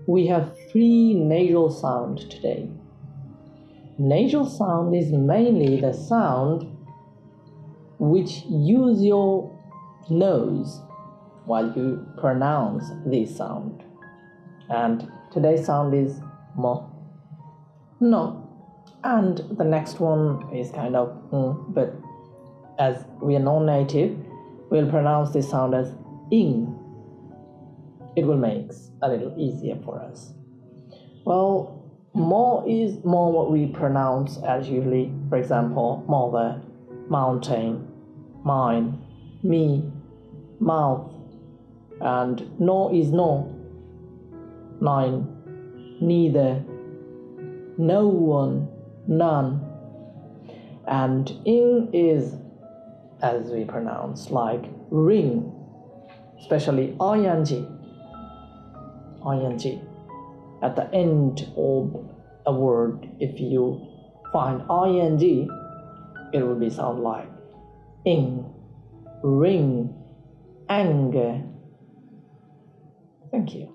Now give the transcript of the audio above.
we have three nasal sounds today. Nasal sound is mainly the sound which use your nose while you pronounce this sound. And today's sound is mo, no. And the next one is kind of but as we are non-native, we'll pronounce this sound as ing. It will make a little easier for us. Well, mo is more what we pronounce as usually. For example, mother, mountain, mine, me, mouth. And no is no, nine, neither, no one, none. And ing is, as we pronounce, like ring, especially ing. At the end of a word, if you find ing, it will be sound like ing, ring, anger. Thank you.